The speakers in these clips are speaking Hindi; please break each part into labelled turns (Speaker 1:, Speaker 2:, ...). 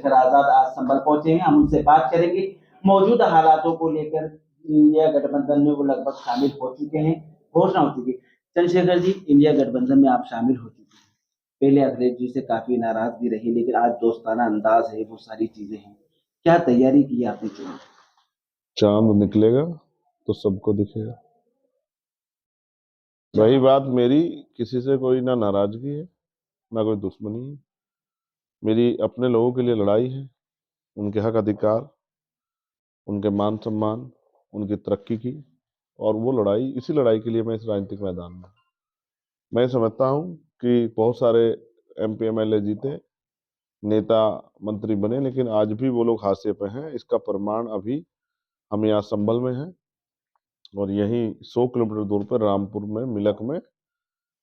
Speaker 1: चंद्रशेखर आजाद आज संभल पहुंचे हैं, हम उनसे बात करेंगे। मौजूदा हालातों को लेकर इंडिया गठबंधन में वो लगभग शामिल हो चुके हैं, घोषणा हो चुकी है। चंद्रशेखर जी, इंडिया गठबंधन में आप शामिल हो चुके हैं, पहले अखिलेश जी से काफी नाराजगी रही, लेकिन आज दोस्ताना अंदाज है, वो सारी चीजें हैं। क्या तैयारी की आपने चुनाव?
Speaker 2: चांद निकलेगा तो सबको दिखेगा। वही बात, मेरी किसी से कोई ना नाराजगी है ना कोई दुश्मनी है। मेरी अपने लोगों के लिए लड़ाई है, उनके हक अधिकार, उनके मान सम्मान, उनकी तरक्की की। और वो लड़ाई, इसी लड़ाई के लिए मैं इस राजनीतिक मैदान में। मैं समझता हूँ कि बहुत सारे MP MLA जीते, नेता मंत्री बने, लेकिन आज भी वो लोग हाशिए पे हैं। इसका प्रमाण अभी हम यहाँ संभल में हैं, और यहीं 100 किलोमीटर दूर पर रामपुर में मिलक में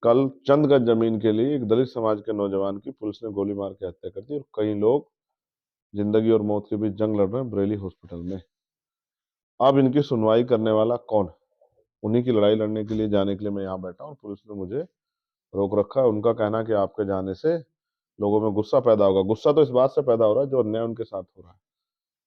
Speaker 2: कल चंद गज जमीन के लिए एक दलित समाज के नौजवान की पुलिस ने गोली मार के हत्या कर दी, और कई लोग जिंदगी और मौत के बीच जंग लड़ रहे हैं बरेली हॉस्पिटल में। अब इनकी सुनवाई करने वाला कौन है? उन्हीं की लड़ाई लड़ने के लिए, जाने के लिए मैं यहाँ बैठा हूँ। पुलिस ने मुझे रोक रखा है। उनका कहना है कि आपके जाने से लोगों में गुस्सा पैदा होगा। गुस्सा तो इस बात से पैदा हो रहा है जो अन्याय उनके साथ हो रहा है।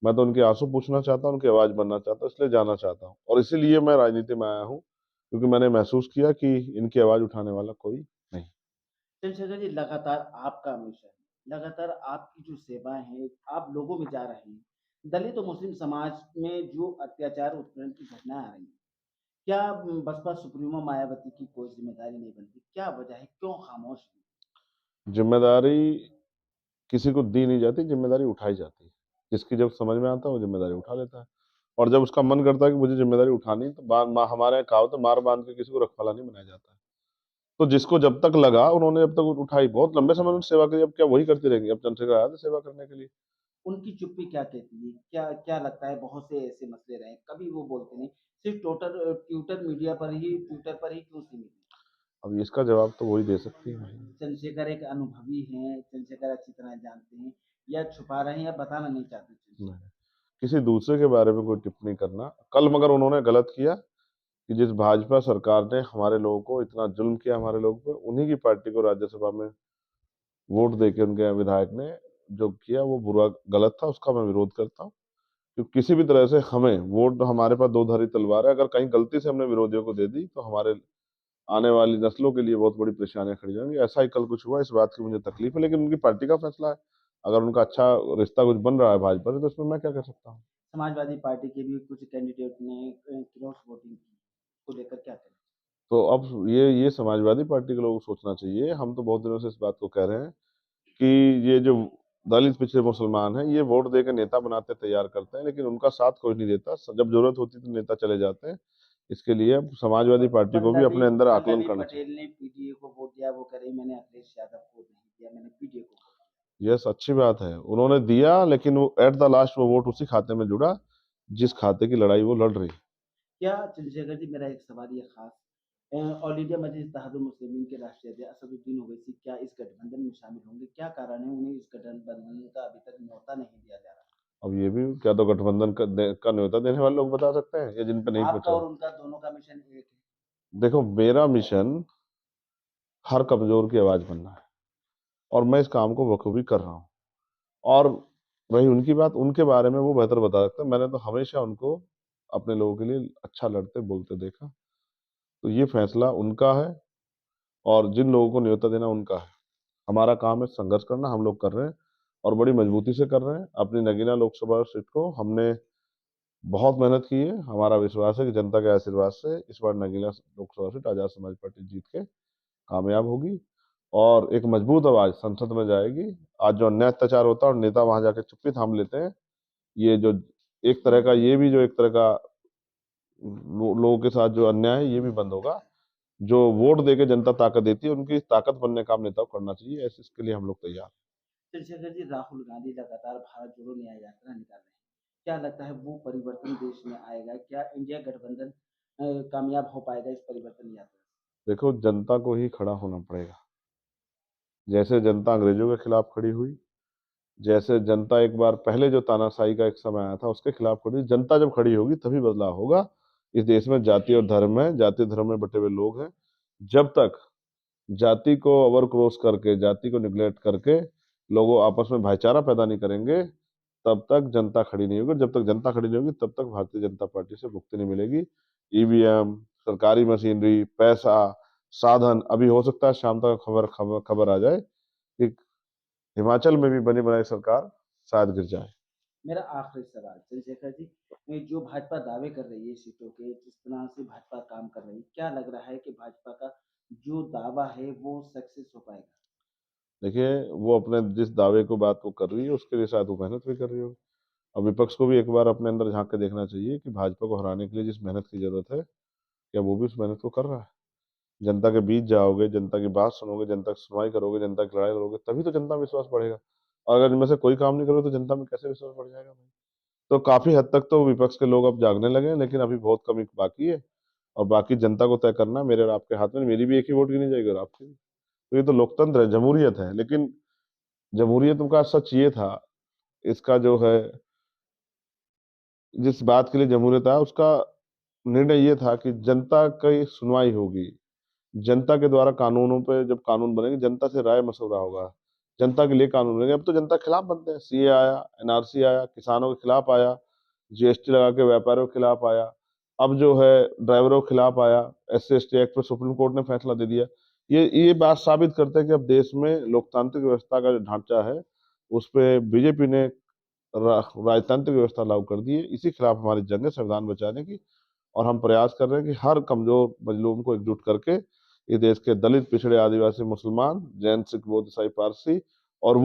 Speaker 2: मैं तो उनके आंसू पूछना चाहता हूँ, उनकी आवाज बनना चाहता हूँ, इसलिए जाना चाहता हूँ। और इसीलिए मैं राजनीति में आया हूँ, क्योंकि मैंने महसूस किया कि इनकी आवाज उठाने वाला कोई नहीं।
Speaker 1: चंद्रशेखर जी, लगातार आपका मिशन, लगातार आपकी जो सेवाएं हैं, आप लोगों में जा रहे हैं। दलित और मुस्लिम समाज में जो अत्याचार उत्पीड़न की घटनाएं आ रही हैं, क्या बसपा सुप्रीमो मायावती की कोई जिम्मेदारी नहीं बनती? क्या वजह है, क्यों खामोश है?
Speaker 2: जिम्मेदारी किसी को दी नहीं जाती, जिम्मेदारी उठाई जाती है। जिसकी जब समझ में आता है वो जिम्मेदारी उठा लेता है, और जब उसका मन करता है कि मुझे जिम्मेदारी उठानी, तो हमारे यहाँ कहावत है, मार बांध के किसी को रखवाला नहीं बनाया जाता है। तो जिसको जब तक लगा, उन्होंने जब तक उठाई। बहुत लंबे समय में सेवा करी, अब क्या वही करती रहेंगी? अब चंद्रशेखर आजाद सेवा करने के लिए।
Speaker 1: उनकी चुप्पी क्या कहती है? क्या क्या लगता है, बहुत से ऐसे मसले रहे, कभी वो बोलते नहीं, सिर्फ ट्विटर मीडिया पर ही, ट्विटर पर ही क्यों सीमित है?
Speaker 2: अब इसका जवाब तो वही दे सकती है।
Speaker 1: चंद्रशेखर एक अनुभवी हैं, चंद्रशेखर अच्छी तरह जानते हैं, या छुपा रहे हैं या बताना नहीं चाहते चंद्रशेखर?
Speaker 2: नहीं, किसी दूसरे के बारे में कोई टिप्पणी करना, कल मगर उन्होंने गलत किया कि जिस भाजपा सरकार ने हमारे लोगों को इतना जुल्म किया, हमारे लोगों पे, उन्हीं की पार्टी को राज्यसभा में वोट देके उनके विधायक ने जो किया वो बुरा, गलत था। उसका मैं विरोध करता हूँ। क्योंकि किसी भी तरह से हमें वोट, हमारे पास दो धारी तलवार है। अगर कहीं गलती से हमने विरोधियों को दे दी तो हमारे आने वाली नस्लों के लिए बहुत बड़ी परेशानियां खड़ी जाएंगी। ऐसा ही कल कुछ हुआ, इस बात की मुझे तकलीफ है, लेकिन उनकी पार्टी का फैसला है। अगर उनका अच्छा रिश्ता कुछ बन रहा है भाजपा से, तो इसमें मैं क्या कर सकता हूँ?
Speaker 1: समाजवादी पार्टी के भी कुछ कैंडिडेट ने क्रॉस वोटिंग की, को लेकर क्या करें?
Speaker 2: तो अब ये समाजवादी पार्टी के लोगों को सोचना चाहिए। हम तो बहुत दिनों से इस बात को कह रहे हैं कि ये जो दलित पिछड़े मुसलमान हैं, ये वोट दे के नेता बनाते तैयार करते हैं, लेकिन उनका साथ कोई नहीं देता। जब जरूरत होती तो नेता चले जाते हैं। इसके लिए अब समाजवादी पार्टी को भी अपने अंदर आकलन करना चाहिए।
Speaker 1: पटेल ने पीडीए को वोट दिया, वो कह रही मैंने अखिलेश यादव को नहीं दिया, मैंने पीडीए को वोट दिया।
Speaker 2: यस, अच्छी बात है, उन्होंने दिया, लेकिन वो एट द लास्ट वो वोट उसी खाते में जुड़ा जिस खाते की लड़ाई वो लड़ रही है।
Speaker 1: क्या चंद्रशेखर जी, मेरा एक सवाल ये खास, ऑल इंडिया मजलिस इत्तेहादुल मुस्लिमीन के राष्ट्रीय अध्यक्ष असदुद्दीन ओवैसी क्या इस गठबंधन में शामिल होंगे? क्या कारण है उन्हें इस गठबंधन का अभी तक न्योता नहीं दिया जा रहा?
Speaker 2: अब ये भी क्या तो गठबंधन का न्योता देने वाले लोग बता सकते हैं, या जिन पे नहीं
Speaker 1: आपका
Speaker 2: पहुंचा।
Speaker 1: और उनका दोनों का मिशन एक है।
Speaker 2: देखो, मेरा मिशन हर कमजोर की आवाज बनना है, और मैं इस काम को बखूबी कर रहा हूँ। और रही उनकी बात, उनके बारे में वो बेहतर बता सकते हैं। मैंने तो हमेशा उनको अपने लोगों के लिए अच्छा लड़ते बोलते देखा। तो ये फैसला उनका है, और जिन लोगों को न्योता देना उनका है। हमारा काम है संघर्ष करना, हम लोग कर रहे हैं, और बड़ी मजबूती से कर रहे हैं। अपनी नगीना लोकसभा सीट को हमने बहुत मेहनत की है। हमारा विश्वास है कि जनता के आशीर्वाद से इस बार नगीना लोकसभा सीट आजाद समाज पार्टी जीत के कामयाब होगी, और एक मजबूत आवाज संसद में जाएगी। आज जो अन्याय अत्याचार होता है और नेता वहां जाके चुप्पी थाम लेते हैं, ये जो एक तरह का, ये भी जो एक तरह का लोगों के साथ जो अन्याय है, ये भी बंद होगा। जो वोट देके जनता ताकत देती है, उनकी ताकत बनने का काम नेताओं को करना चाहिए। ऐसे इसके लिए हम लोग तैयार हैं।
Speaker 1: चंद्रशेखर जी, राहुल गांधी लगातार भारत जोड़ो न्याय यात्रा निकाल रहे हैं, क्या लगता है वो परिवर्तन देश में आएगा? क्या इंडिया गठबंधन कामयाब हो पाएगा इस परिवर्तन यात्रा से?
Speaker 2: देखो, जनता को ही खड़ा होना पड़ेगा। जैसे जनता अंग्रेजों के खिलाफ खड़ी हुई, जैसे जनता एक बार पहले जो तानाशाही का एक समय आया था उसके खिलाफ खड़ी, जनता जब खड़ी होगी तभी बदलाव होगा। इस देश में जाति और धर्म है, जाति धर्म में बटे हुए लोग हैं। जब तक जाति को ओवर क्रॉस करके, जाति को निग्लेक्ट करके लोगों आपस में भाईचारा पैदा नहीं करेंगे, तब तक जनता खड़ी नहीं होगी। जब तक जनता खड़ी नहीं होगी तब तक भारतीय जनता पार्टी से मुक्ति नहीं मिलेगी। ईवीएम, सरकारी मशीनरी, पैसा, साधन, अभी हो सकता है शाम तक खबर खबर खबर आ जाए कि हिमाचल में भी बनी बनाई सरकार शायद गिर जाए।
Speaker 1: मेरा आखिरी सवाल चंद्रशेखर जी, जो भाजपा दावे कर रही है सीटों के, जिस तरह से भाजपा काम कर रही है, क्या लग रहा है कि भाजपा का जो दावा है वो सक्सेस हो पाएगा?
Speaker 2: देखिए, वो अपने जिस दावे को बात को कर रही है उसके लिए शायद वो मेहनत भी कर रही होगी। और विपक्ष को भी एक बार अपने अंदर झांक के देखना चाहिए कि भाजपा को हराने के लिए जिस मेहनत की जरूरत है, क्या वो भी उस मेहनत को कर रहा है? जनता के बीच जाओगे, जनता की बात सुनोगे, जनता की सुनवाई करोगे, जनता की लड़ाई लड़ोगे, तभी तो जनता में विश्वास बढ़ेगा। और अगर इनमें से कोई काम नहीं करोगे तो जनता में कैसे विश्वास बढ़ जाएगा भाई? तो काफी हद तक तो विपक्ष के लोग अब जागने लगे हैं, लेकिन अभी बहुत कमी बाकी है। और बाकी जनता को तय करना मेरे और आपके हाथ में। मेरी भी एक ही वोट गिनी जाएगी और आपकी भी। तो ये तो लोकतंत्र है, जमहूरियत है। लेकिन जमहूरियत का सच ये था, इसका जो है, जिस बात के लिए जमहूरियत आया उसका निर्णय ये था कि जनता की सुनवाई होगी, जनता के द्वारा कानूनों पे जब कानून बनेंगे, जनता से राय मशवरा होगा, जनता के लिए कानून बनेंगे। अब तो जनता के खिलाफ बनते हैं। सीए आया, एनआरसी आया, किसानों के खिलाफ आया, जीएसटी लगा के व्यापारियों के खिलाफ आया, अब जो है ड्राइवरों के खिलाफ आया, SC/ST एक्ट पर सुप्रीम कोर्ट ने फैसला दे दिया। ये बात साबित करता है कि अब देश में लोकतांत्रिक व्यवस्था का जो ढांचा है उस पे बीजेपी ने राजतांत्रिक व्यवस्था लागू कर दी है। इसी खिलाफ हमारी जंग है संविधान बचाने की। और हम प्रयास कर रहे हैं कि हर कमजोर मजलूम को एकजुट करके ये देश के दलित, पिछड़े, आदिवासी, मुसलमान, जैन, सिख, बौद्ध, ईसाई, पारसी और वो